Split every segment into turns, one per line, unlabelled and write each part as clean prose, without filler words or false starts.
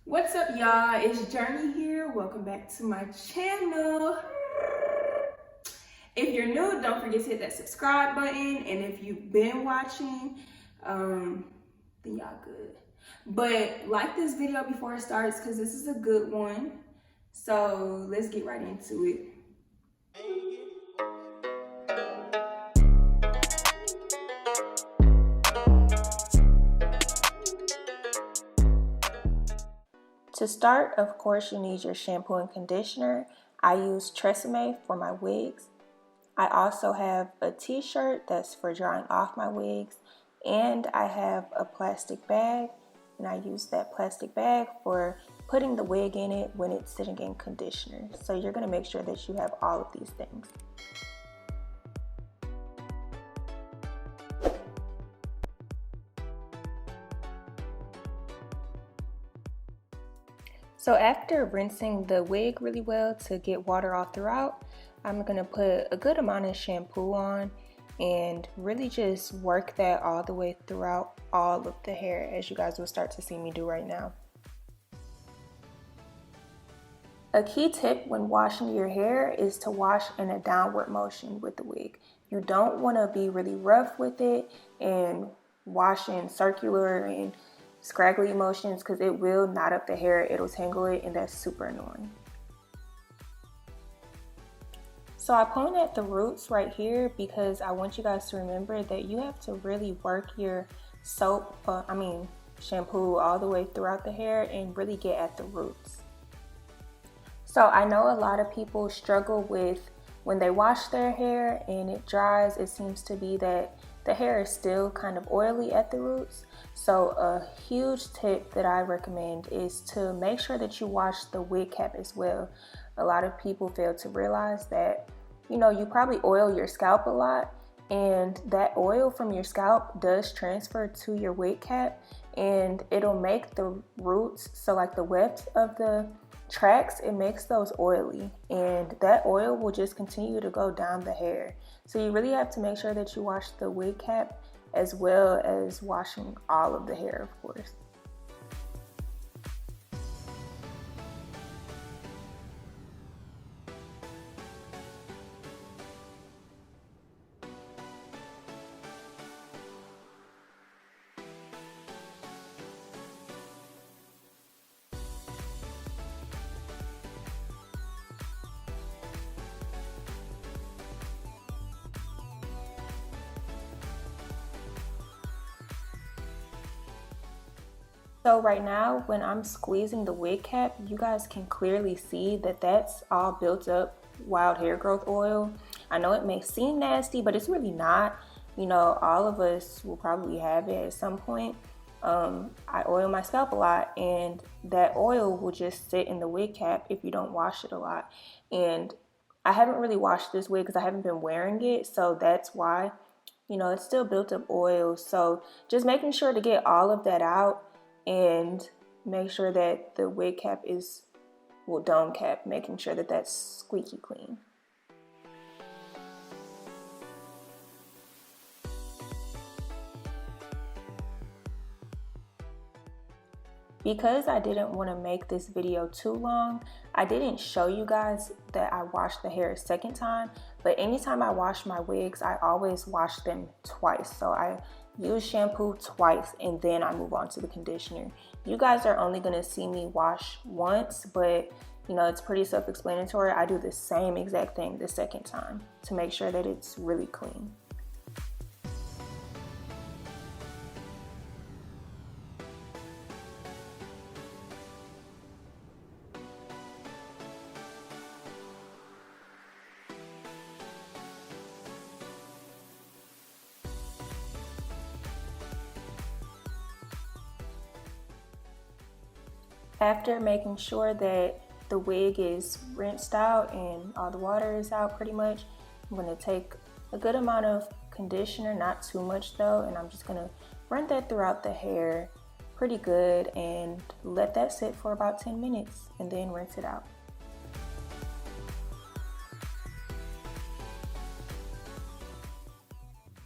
What's up, y'all? It's Jurnee here. Welcome back to my channel. If you're new, don't forget to hit that subscribe button. And if you've been watching, then y'all good. But like this video before it starts because this is a good one. So let's get right into it.
To start, of course, you need your shampoo and conditioner. I use Tresemme for my wigs. I also have a t-shirt that's for drying off my wigs, and I have a plastic bag, and I use that plastic bag for putting the wig in it when it's sitting in conditioner. So you're going to make sure that you have all of these things. So after rinsing the wig really well to get water all throughout, I'm going to put a good amount of shampoo on and really just work that all the way throughout all of the hair, as you guys will start to see me do right now. A key tip when washing your hair is to wash in a downward motion with the wig. You don't want to be really rough with it and wash in circular and scraggly motions because it will knot up the hair, it'll tangle it, and that's super annoying. So I point at the roots right here because I want you guys to remember that you have to really work your shampoo all the way throughout the hair and really get at the roots. So I know a lot of people struggle with when they wash their hair and it dries, it seems to be that the hair is still kind of oily at the roots. So a huge tip that I recommend is to make sure that you wash the wig cap as well. A lot of people fail to realize that, you probably oil your scalp a lot, and that oil from your scalp does transfer to your wig cap, and it'll make the roots, so like the wefts of the tracks, it makes those oily, and that oil will just continue to go down the hair. So you really have to make sure that you wash the wig cap as well as washing all of the hair, of course. So right now, when I'm squeezing the wig cap, you guys can clearly see that that's all built up wild hair growth oil. I know it may seem nasty, but it's really not. All of us will probably have it at some point. I oil my scalp a lot, and that oil will just sit in the wig cap if you don't wash it a lot. And I haven't really washed this wig because I haven't been wearing it, so that's why, it's still built up oil. So just making sure to get all of that out and make sure that the wig cap is, dome cap, making sure that that's squeaky clean. Because I didn't want to make this video too long, I didn't show you guys that I washed the hair a second time, but anytime I wash my wigs, I always wash them twice. So I use shampoo twice and then I move on to the conditioner. You guys are only going to see me wash once, but it's pretty self-explanatory. I do the same exact thing the second time to make sure that it's really clean. After making sure that the wig is rinsed out and all the water is out pretty much, I'm going to take a good amount of conditioner, not too much though, and I'm just going to run that throughout the hair pretty good and let that sit for about 10 minutes and then rinse it out.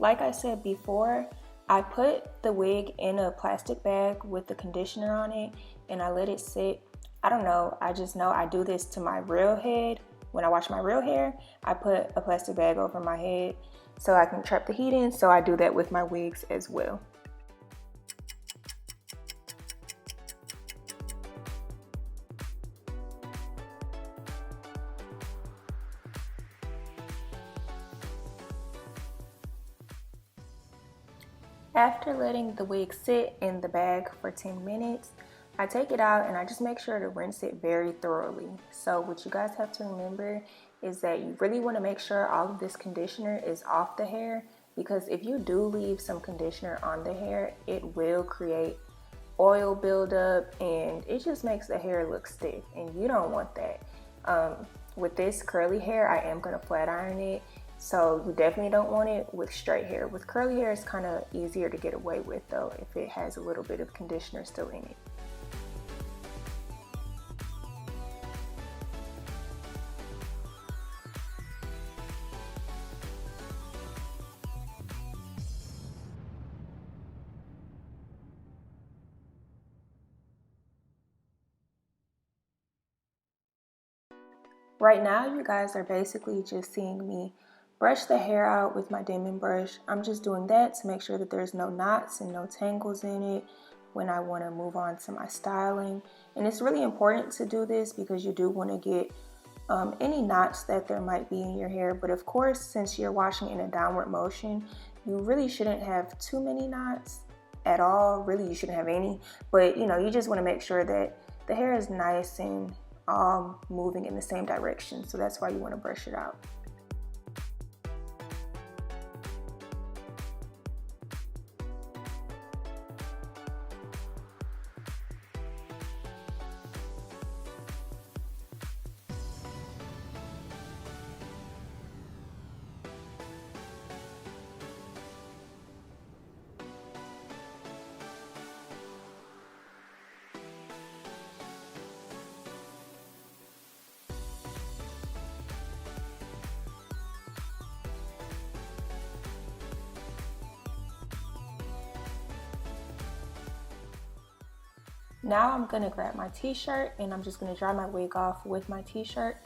Like I said before, I put the wig in a plastic bag with the conditioner on it, and I let it sit. I don't know, I just know I do this to my real head. When I wash my real hair, I put a plastic bag over my head so I can trap the heat in, so I do that with my wigs as well. After letting the wig sit in the bag for 10 minutes, I take it out and I just make sure to rinse it very thoroughly. So what you guys have to remember is that you really want to make sure all of this conditioner is off the hair, because if you do leave some conditioner on the hair, it will create oil buildup and it just makes the hair look stiff, and you don't want that. With this curly hair, I am going to flat iron it. So you definitely don't want it with straight hair. With curly hair, it's kind of easier to get away with though if it has a little bit of conditioner still in it. Right now, you guys are basically just seeing me brush the hair out with my Denman brush. I'm just doing that to make sure that there's no knots and no tangles in it when I want to move on to my styling. And it's really important to do this because you do want to get any knots that there might be in your hair. But of course, since you're washing in a downward motion, you really shouldn't have too many knots at all. Really, you shouldn't have any. But you know, you just want to make sure that the hair is nice and all moving in the same direction. So that's why you want to brush it out. Now I'm gonna grab my t-shirt and I'm just gonna dry my wig off with my t-shirt.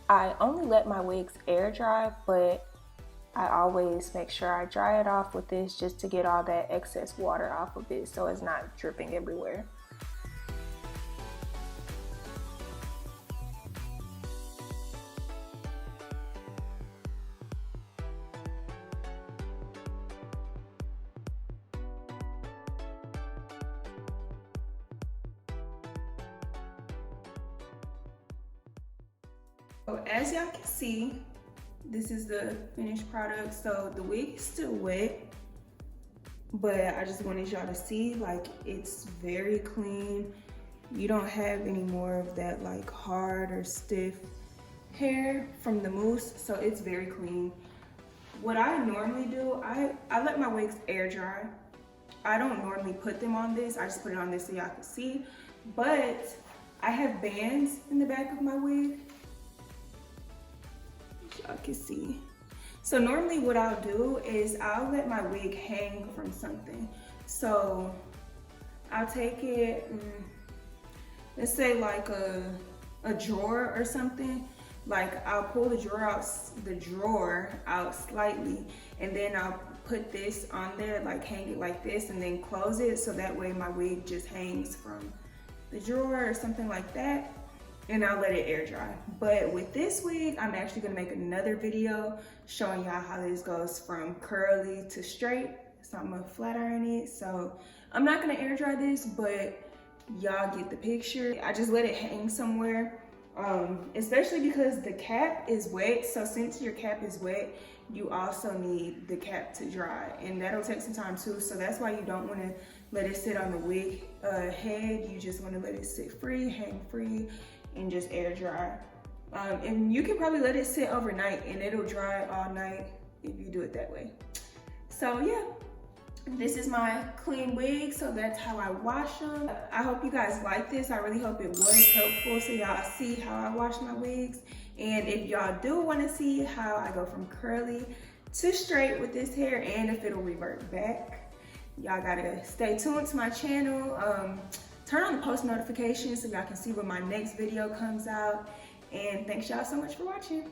I only let my wigs air dry, but I always make sure I dry it off with this just to get all that excess water off of it so it's not dripping everywhere.
So as y'all can see, this is the finished product. So the wig is still wet, but I just wanted y'all to see, like, it's very clean. You don't have any more of that like hard or stiff hair from the mousse, so it's very clean. What I normally do, I let my wigs air dry. I don't normally put them on this, I just put it on this so y'all can see, but I have bands in the back of my wig. Y'all can see. So normally what I'll do is I'll let my wig hang from something. So I'll take it, let's say like a drawer or something. Like I'll pull the drawer out slightly, and then I'll put this on there, like hang it like this, and then close it so that way my wig just hangs from the drawer or something like that, and I'll let it air dry. But with this wig, I'm actually gonna make another video showing y'all how this goes from curly to straight. So I'm gonna flat iron it. So I'm not gonna air dry this, but y'all get the picture. I just let it hang somewhere, especially because the cap is wet. So since your cap is wet, you also need the cap to dry, and that'll take some time too. So that's why you don't wanna let it sit on the wig head. You just wanna let it sit free, hang free, and just air dry. And you can probably let it sit overnight and it'll dry all night if you do it that way. So yeah, this is my clean wig, so that's how I wash them. I hope you guys like this. I really hope it was helpful so y'all see how I wash my wigs. And if y'all do wanna see how I go from curly to straight with this hair and if it'll revert back, y'all gotta stay tuned to my channel. turn on the post notifications so y'all can see when my next video comes out. And thanks y'all so much for watching.